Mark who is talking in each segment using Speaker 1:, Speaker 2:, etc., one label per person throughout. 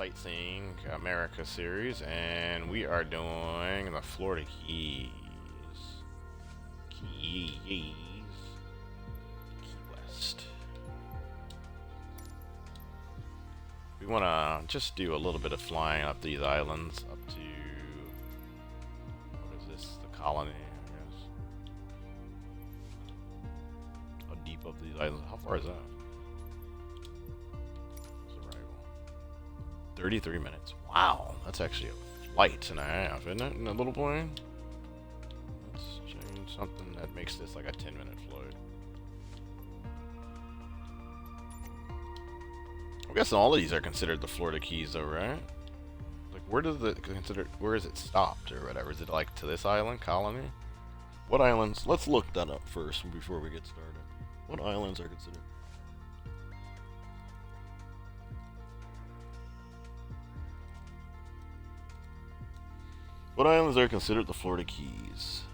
Speaker 1: Sightseeing America series, and we are doing the Florida Keys. Key West. We want to just do a little bit of flying up these islands up to, what is this, the colony, I guess. How deep up these islands? How far is that? 33 minutes. Wow, that's actually a flight and a half, isn't it, in a little plane? Let's change something that makes this like a 10-minute flight. I'm guessing all of these are considered the Florida Keys, though, right? Like, where is it stopped or whatever? Is it like to this island, colony? What islands? Let's look that up first before we get started. What islands are considered? What islands are considered the Florida Keys?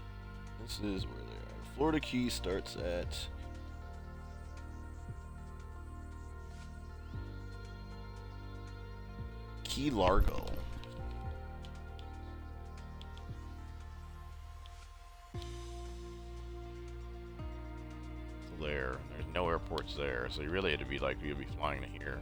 Speaker 1: This is where they are. Florida Keys starts at Key Largo. So there's no airports there, so you really had to be like, you'd be flying to here.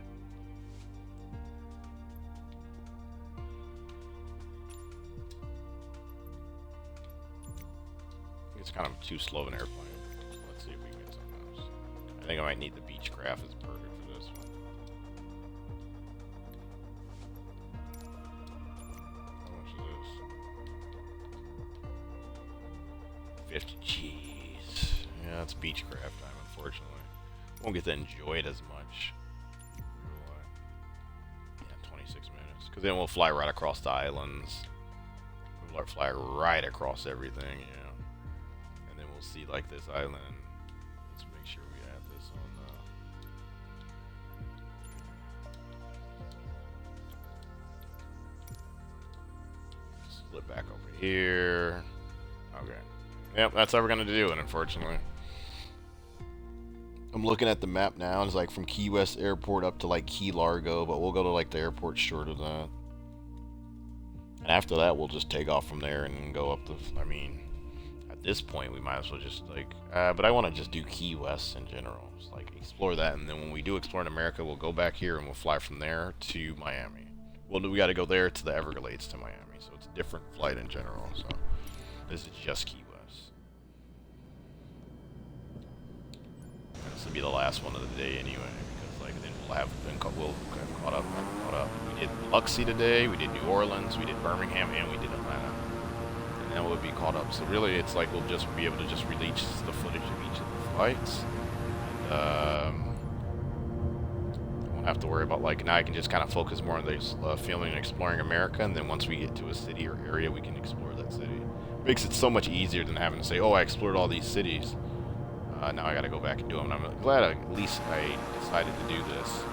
Speaker 1: It's kind of too slow an airplane. So let's see if we can get something else. I think I might need the Beechcraft. It's perfect for this one. How much is this? 50 G's. Yeah, it's Beechcraft time, unfortunately. Won't get to enjoy it as much. Yeah, 26 minutes. Because then we'll fly right across the islands. We'll fly right across everything, yeah. And then we'll see like this island. Let's make sure we have this on slip back over here. Okay. Yep, that's how we're gonna do it, unfortunately. I'm looking at the map now, and it's like from Key West Airport up to like Key Largo, but we'll go to like the airport short of that. And after that, we'll just take off from there and go up the, I mean, at this point, we might as well just like, but I want to just do Key West in general. Just like explore that, and then when we do explore in America, we'll go back here and we'll fly from there to Miami. Well, we got to go there to the Everglades to Miami, so it's a different flight in general. So this is just Key West. This will be the last one of the day anyway, because like then we'll have caught up. We did Biloxi today, we did New Orleans, we did Birmingham, and we did Atlanta. And then we'll be caught up. So really, it's like we'll just be able to just release the footage of each of the flights. And, I won't have to worry about, like, now I can just kind of focus more on this filming and exploring America, and then once we get to a city or area, we can explore that city. Makes it so much easier than having to say, oh, I explored all these cities. Now I gotta go back and do them. And I'm glad at least I decided to do this.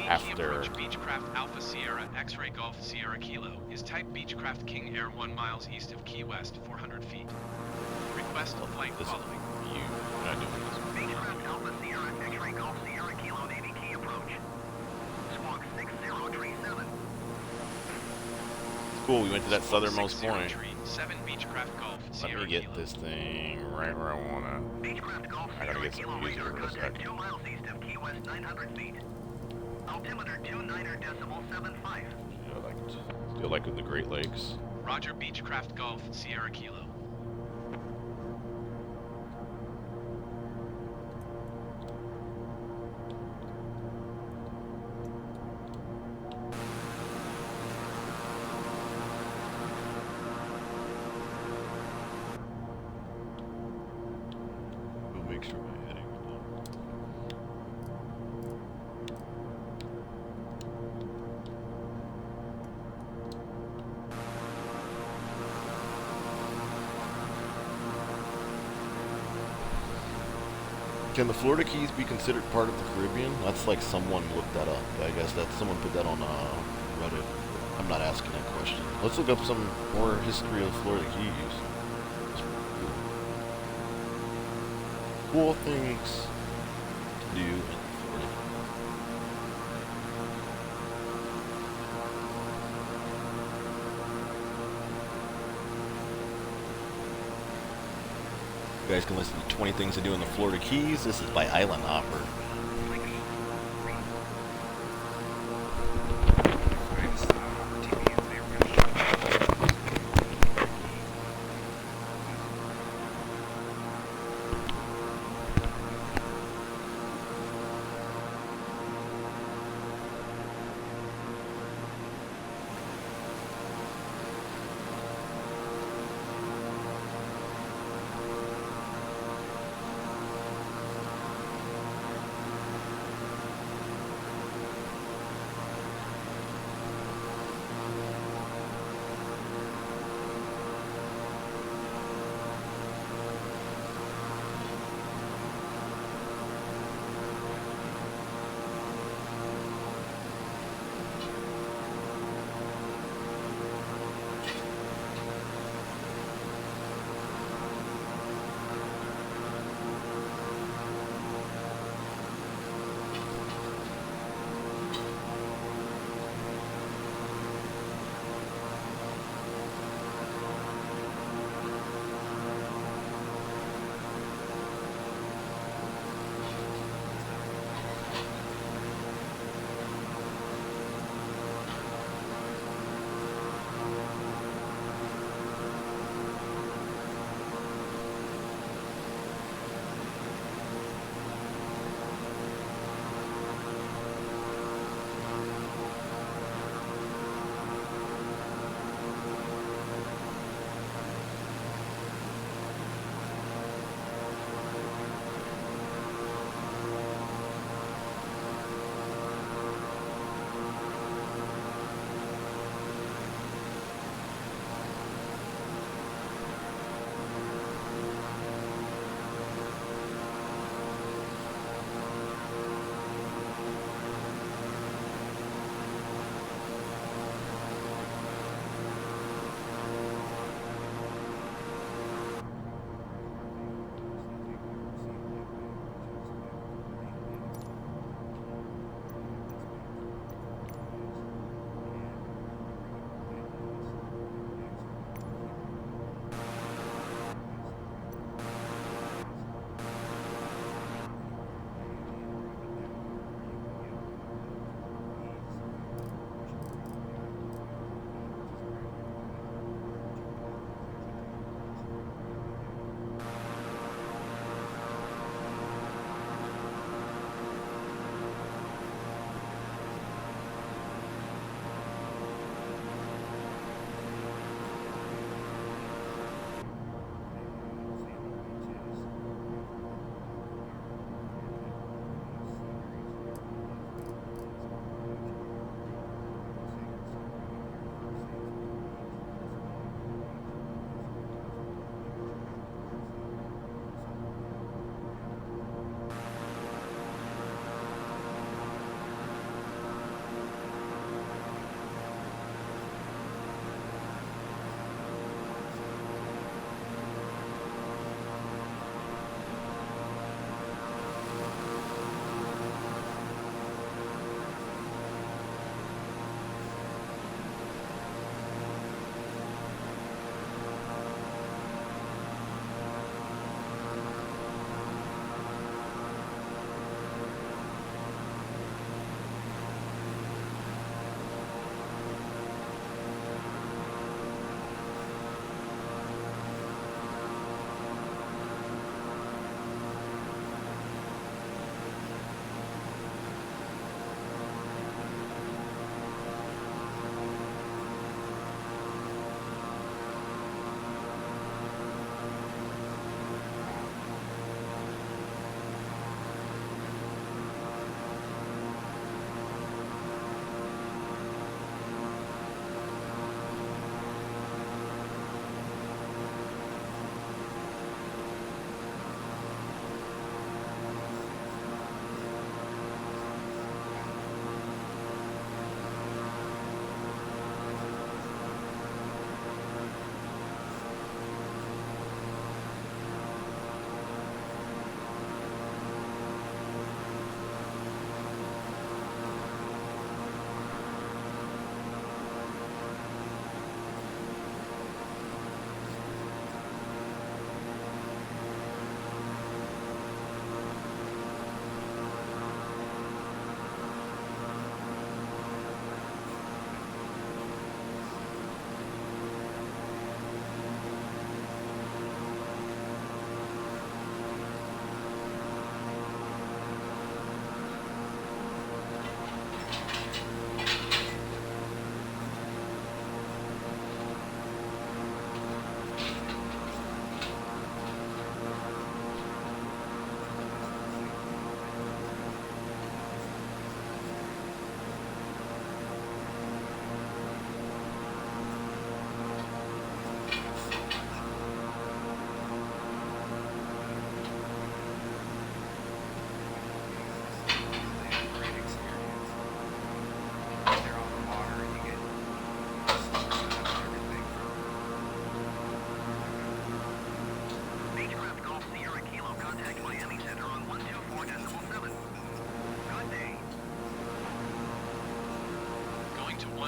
Speaker 1: After
Speaker 2: Beechcraft Alpha Sierra X-Ray Golf Sierra Kilo is type Beechcraft King Air 1 miles east of Key West, 400 feet. Request flight following.
Speaker 1: You're not doing this.
Speaker 3: Beechcraft Alpha Sierra X-Ray Golf Sierra Kilo Navy Key approach. Squawk 6037.
Speaker 1: Cool, we went to that southernmost point.
Speaker 2: 7 Beechcraft Golf
Speaker 1: Let me get this thing right where I wanna.
Speaker 3: Beechcraft Golf
Speaker 1: I gotta
Speaker 3: Sierra
Speaker 1: get some
Speaker 3: Kilo
Speaker 1: music
Speaker 3: radar
Speaker 1: for a
Speaker 3: contact
Speaker 1: sec.
Speaker 3: 2 miles east of Key West, 900 feet. Altimeter 29.75.
Speaker 1: Feel like with the Great Lakes.
Speaker 2: Roger Beechcraft Golf Sierra Kilo.
Speaker 1: We'll make sure my heading is done. Can the Florida Keys be considered part of the Caribbean? That's like someone looked that up. I guess that someone put that on Reddit. I'm not asking that question. Let's look up some more history of Florida Keys. Cool things to do in Florida. You guys can listen to 20 Things to Do in the Florida Keys. This is by Island Hopper.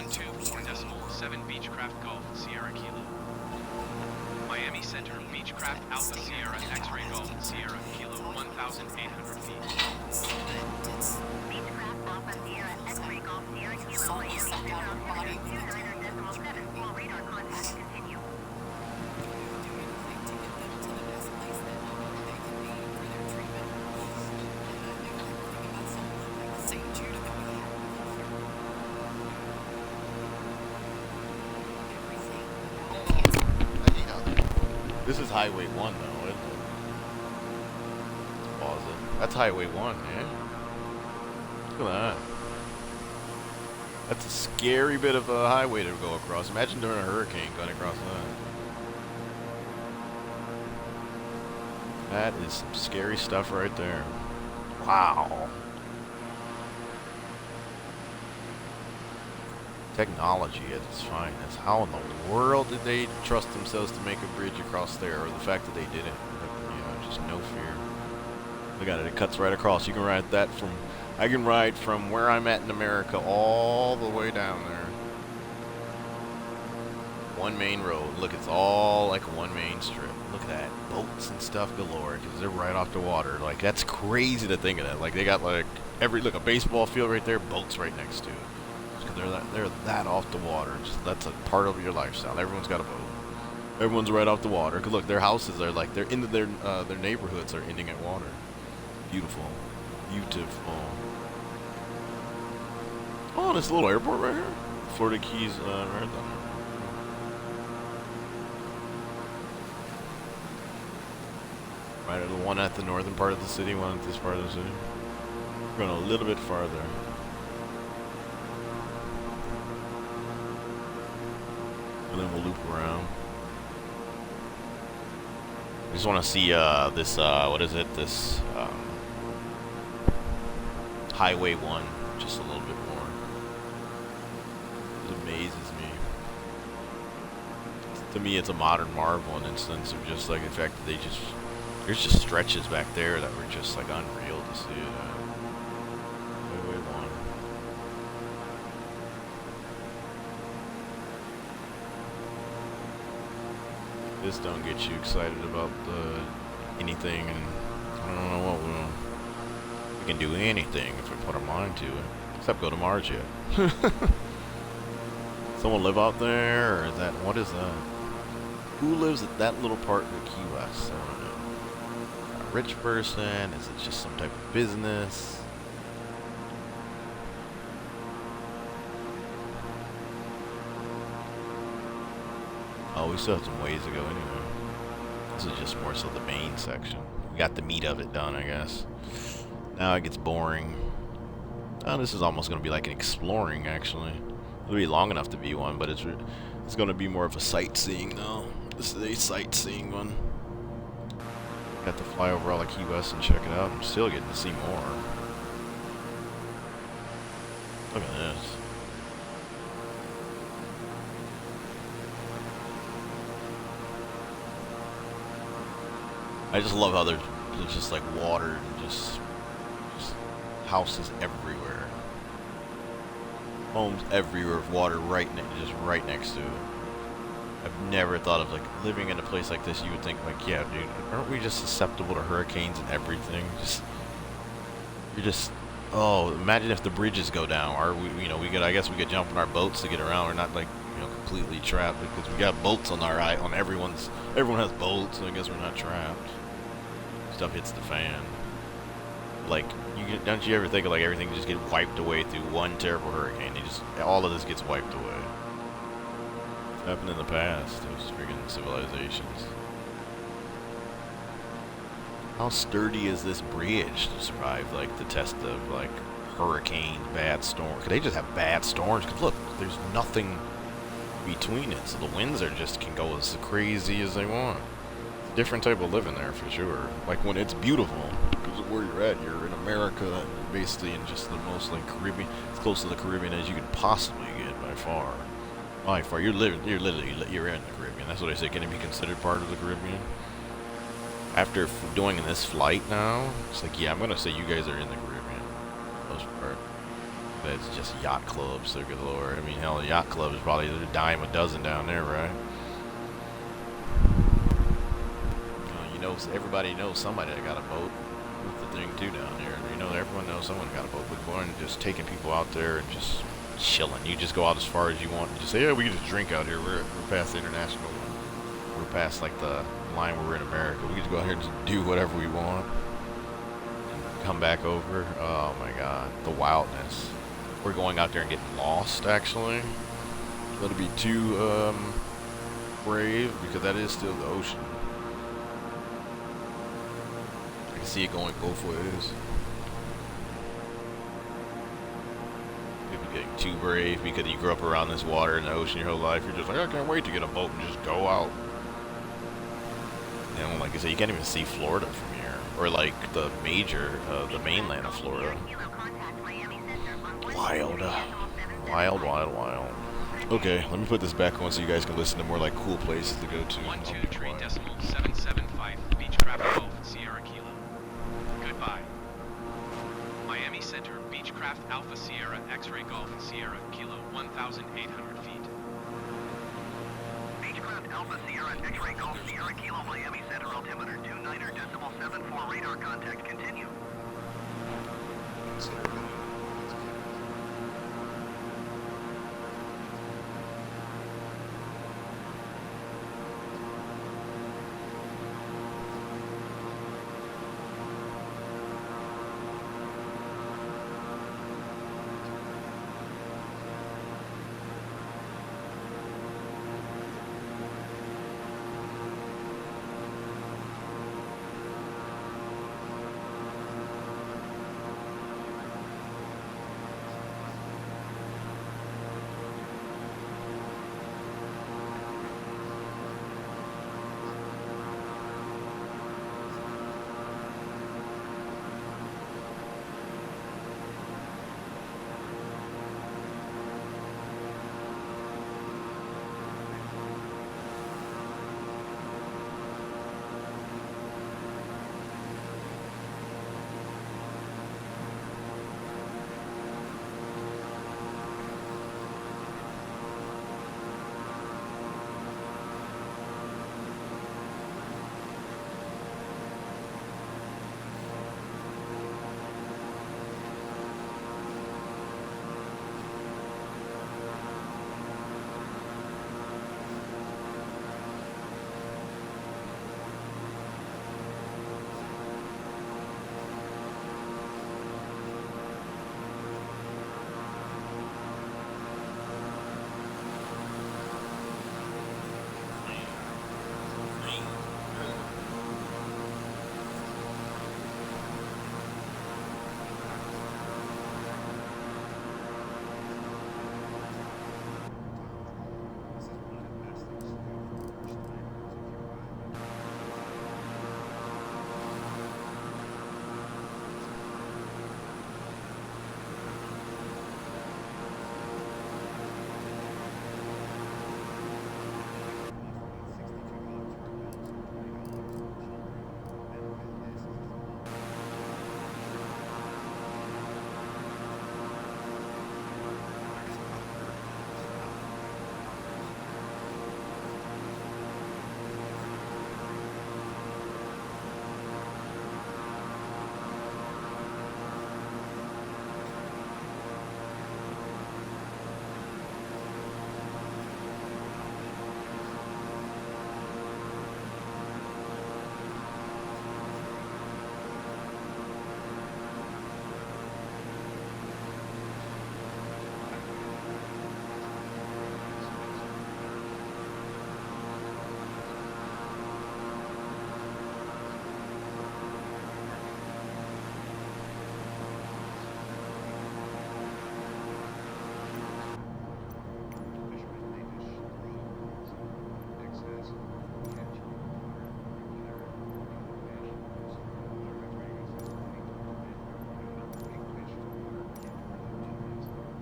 Speaker 2: 12.7 Beechcraft Golf Sierra Kilo. Miami Center Beechcraft Alpha Sierra X-Ray Golf Sierra Kilo 1,800 feet.
Speaker 3: Beechcraft Alpha Sierra X-Ray Golf Sierra Kilo, Miami Center altitude 29.7. Full radar contact continue.
Speaker 1: This is Highway 1 though, isn't it? Let's pause it. That's Highway 1, man. Look at that. That's a scary bit of a highway to go across. Imagine during a hurricane going across that. That is some scary stuff right there. Wow. Technology at its finest. How in the world did they trust themselves to make a bridge across there, or the fact that they didn't? You know, just no fear. Look at it. It cuts right across. You can ride that from. I can ride from where I'm at in America all the way down there. One main road. Look, it's all like one main strip. Look at that. Boats and stuff galore, because they're right off the water. Like, that's crazy to think of that. Like, they got like look, a baseball field right there, boats right next to it. They're that off the water. Just that's a part of your lifestyle. Everyone's got a boat. Everyone's right off the water. 'Cause look, their houses are like they're into their neighborhoods are ending at water. Beautiful, beautiful. Oh, this little airport right here, FloridaKeys Marathon. Right, the one at the northern part of the city, one at this part of the city. We're going a little bit farther. And then we'll loop around. I just want to see this, what is it, this Highway 1 just a little bit more. It amazes me. To me, it's a modern marvel in instance of just like the fact that there's just stretches back there that were just like unreal to see. Highway 1. This don't get you excited about anything, and I don't know what we can do anything if we put our mind to it, except go to Mars yet. Someone live out there, or is that, what is that? Who lives at that little part of Key West? I don't know. A rich person? Is it just some type of business? Oh, we still have some ways to go anyway. This is just more so the main section. We got the meat of it done, I guess. Now it gets boring. Oh, this is almost going to be like an exploring, actually. It'll be long enough to be one, but it's going to be more of a sightseeing now. This is a sightseeing one. Got to fly over all of Key West and check it out. I'm still getting to see more. Look at this. I just love how there's just like water and just houses everywhere. Homes everywhere, water just right next to it. I've never thought of like living in a place like this. You would think like, yeah, dude, aren't we just susceptible to hurricanes and everything? Oh, imagine if the bridges go down. Or I guess we could jump in our boats to get around. We're not like, completely trapped because we got boats on everyone has boats, so I guess we're not trapped. Stuff hits the fan. Like, don't you ever think of like everything just get wiped away through one terrible hurricane? All of this gets wiped away. It's happened in the past. Those freaking civilizations. How sturdy is this bridge to survive like the test of like hurricane, bad storm? Could they just have bad storms? Because look, there's nothing between it, so the winds can go as crazy as they want. It's a different type of living there for sure. Like when it's beautiful, because of where you're at, you're in America, basically in just the most like Caribbean, as close to the Caribbean as you could possibly get by far. By far, you're in the Caribbean. That's what I say. Can it be considered part of the Caribbean? After doing this flight now, it's like, yeah, I'm gonna say you guys are in the Caribbean, for the most part. It's just yacht clubs, so good lord. I mean, hell, a yacht club is probably a dime a dozen down there, right? You know, everybody knows somebody that got a boat. That's the thing too down there. You know, everyone knows someone got a boat. But going and just taking people out there and just chilling. You just go out as far as you want and just say, yeah, we can just drink out here. We're past the international. We're past like the line where we're in America. We can just go out here and just do whatever we want. And come back over. Oh my God, the wildness. We're going out there and getting lost. Actually, that'll be too brave because that is still the ocean. I can see it going both ways. People getting too brave because you grew up around this water and the ocean your whole life. You're just like, I can't wait to get a boat and just go out. You know, like I said, you can't even see Florida from here, or like the mainland of Florida. Wild, wild. Okay, let me put this back on so you guys can listen to more like cool places to go to.
Speaker 2: 123.775 Beechcraft Golf Sierra Kilo. Goodbye. Miami Center Beechcraft Alpha Sierra X-Ray Golf Sierra Kilo 1,800 feet.
Speaker 3: Beechcraft Alpha Sierra X-Ray Golf Sierra Kilo Miami Center altimeter 29.74 radar contact continue.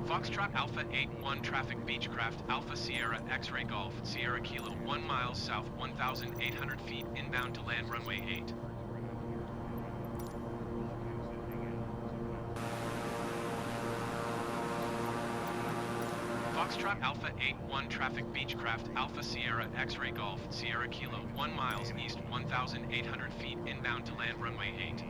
Speaker 2: Foxtrot Alpha 8-1 traffic Beechcraft Alpha Sierra X-Ray Golf Sierra Kilo 1 mile south 1,800 feet inbound to land runway 8. Foxtrot Alpha 81 traffic Beechcraft Alpha Sierra X-Ray Golf Sierra Kilo 1 miles east 1,800 feet inbound to land runway 8.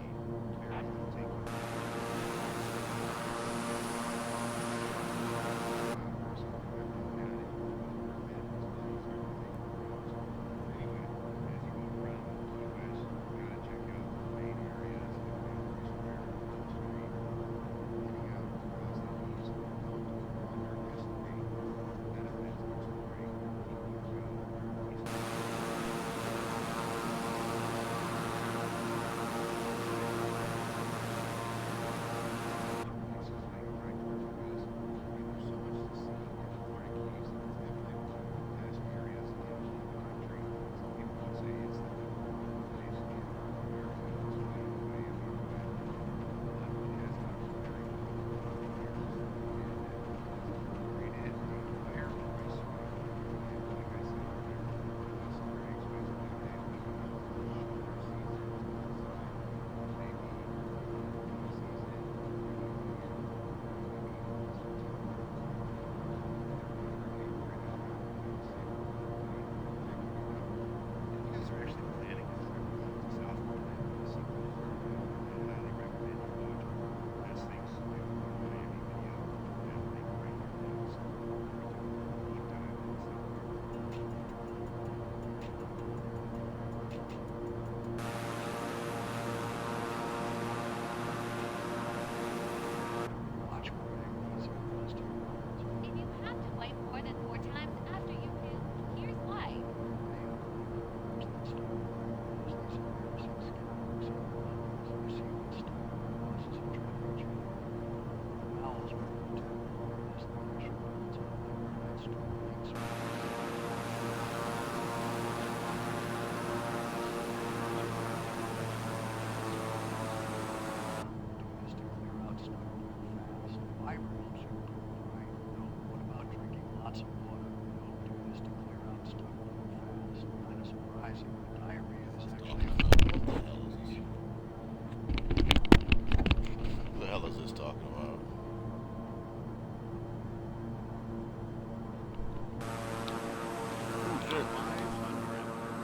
Speaker 1: What the hell is this talking about?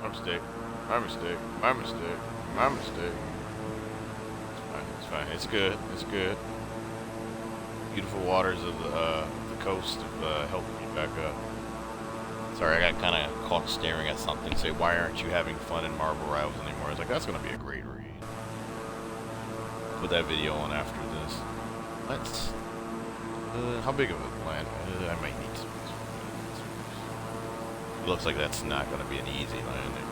Speaker 1: My mistake. My mistake. My mistake. My mistake. It's fine. It's fine. It's good. It's good. Beautiful waters of the coast have helped me back up. Sorry, I got kind of caught staring at something. Say, why aren't you having fun in Marble Rivals anymore? I was like, that's going to be a great read. Put that video on after this. Let's... how big of a land? I might need some. It looks like that's not going to be an easy landing.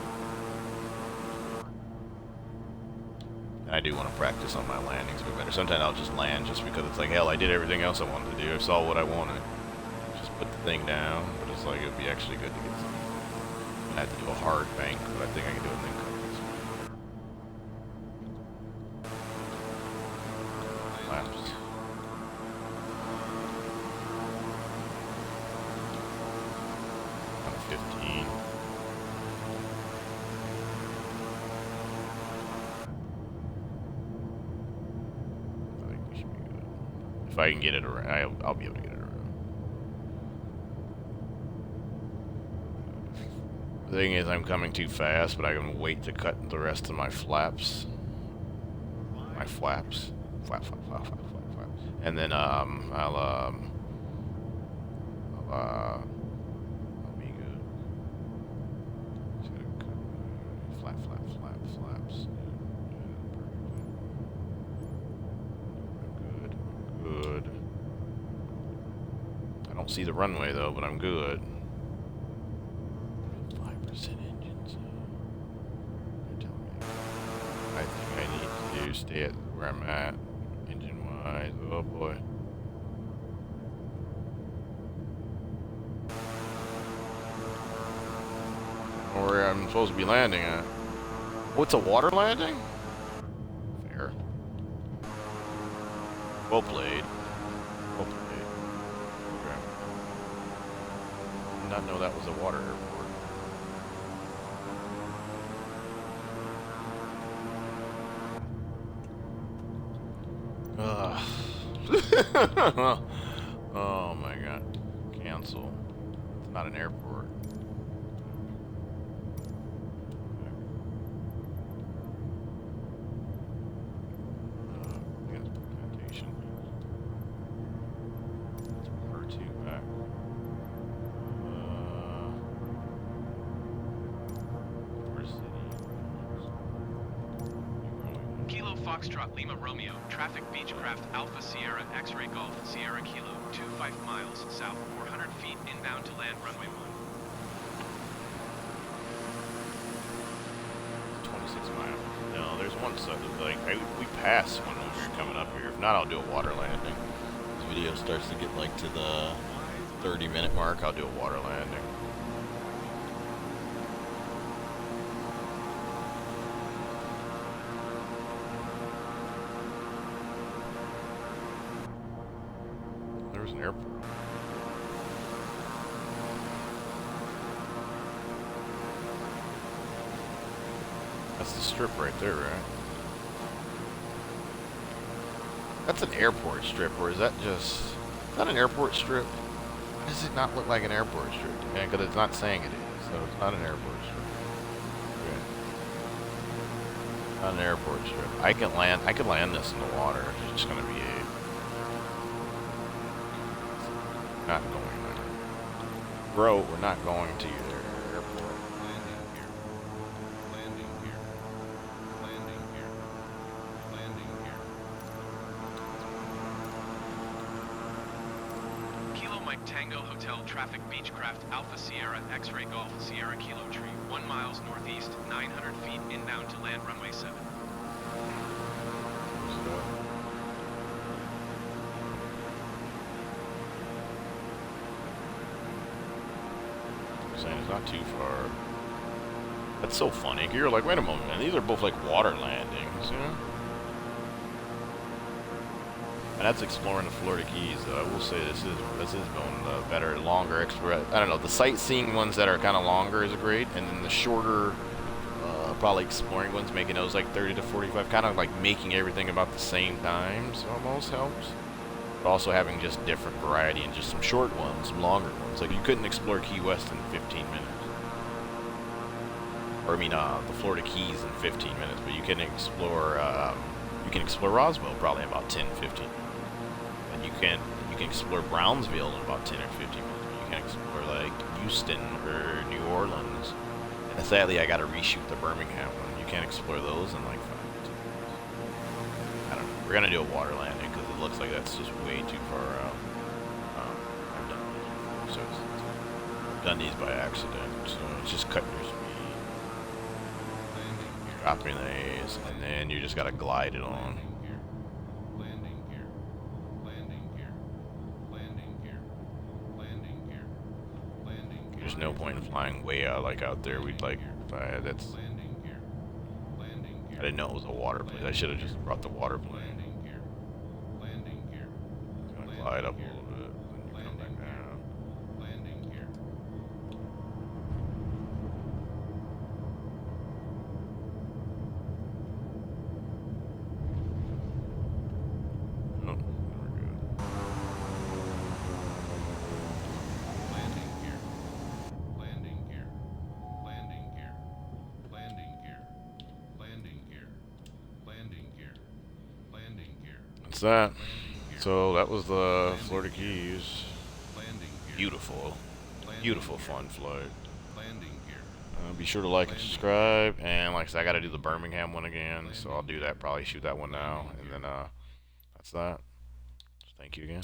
Speaker 1: And I do want to practice on my landings a bit better. Sometimes I'll just land just because it's like, hell, I did everything else I wanted to do. I saw what I wanted. Just put the thing down. But it's like, it would be actually good to get some. I had to do a hard bank, but I think I can do it in the laps. On 15. I think we should be good. If I can get it around, I'll be able to get it around. The thing is, I'm coming too fast, but I can wait to cut the rest of my flaps. My flaps. Flap. And then, I'll be good. Just gonna cut flaps. Good. I don't see the runway though, but I'm good. 5% engines. They're telling me. I think I need to stay at where I'm at, engine-wise. Oh boy. Where I'm supposed to be landing at. Oh, it's a water landing? Fair. Well played. Well played. Okay. Did not know that was a water airport. Oh my god. Cancel. vessel. It's not an airport.
Speaker 2: Kilo Foxtrot Lima Romeo, traffic Beechcraft Alpha Sierra X-Ray Golf Sierra Kilo, 25 miles south, 400 feet inbound to land runway 1.
Speaker 1: 26 miles. No, there's one side like we passed one when we were coming up here. If not, I'll do a water landing. This video starts to get like to the 30-minute mark. I'll do a water landing. There's an airport. That's the strip right there, right? That's an airport strip, or is that just... Is that an airport strip? Why does it not look like an airport strip? Yeah, because it's not saying it is, so it's not an airport strip. Okay. Not an airport strip. I could land this in the water. It's just gonna be a... Not going there. Bro, we're not going to your airport.
Speaker 4: Landing here. Landing here. Landing here. Landing here.
Speaker 2: Kilo Mike Tango Hotel traffic Beechcraft Alpha Sierra X-Ray Golf Sierra Kilo Tree, 1 miles northeast, 900 feet inbound to land runway 7.
Speaker 1: Saying it's not too far. That's so funny. You're like, wait a moment, man. These are both like water landings, you know? And that's exploring the Florida Keys. I will say this is going better, longer. I don't know. The sightseeing ones that are kind of longer is great, and then the shorter, probably exploring ones, making those like 30 to 45, kind of like making everything about the same time, so almost helps. But also having just different variety and just some short ones, some longer ones. Like you couldn't explore Key West in 15 minutes. Or I mean, the Florida Keys in 15 minutes, but you can explore Roswell probably in about 10, 15 minutes. And you can explore Brownsville in about 10 or 15 minutes. But you can explore like Houston or New Orleans. And sadly, I got to reshoot the Birmingham one. You can't explore those in like 5 minutes. I don't know. We're gonna do a water landing because it looks like that's just way too far out. I've done these before, so I've done these by accident. So it's just cutting your speed, dropping these, and then you just gotta glide it on.
Speaker 4: Landing here. Landing here. Landing here. Landing here. Landing here.
Speaker 1: There's no point in flying way out like out there. We'd like that's.
Speaker 4: Landing here. Landing here.
Speaker 1: I didn't know it was a water plane. I should have just brought the water plane.
Speaker 4: Landing here. Landing here.
Speaker 1: It's gonna glide up a little bit, then you come back down.
Speaker 4: Landing here.
Speaker 1: Oh, we're good.
Speaker 4: Landing here. Landing here. Landing here. Landing here. Landing here. Landing here. Landing here.
Speaker 1: That's that. So that was the Florida Keys.
Speaker 4: Landing here.
Speaker 1: Beautiful, beautiful fun flight.
Speaker 4: Landing here.
Speaker 1: Be sure to like and subscribe. And like I said, I got to do the Birmingham one again, so I'll do that. Probably shoot that one now, and then that's that. So thank you again.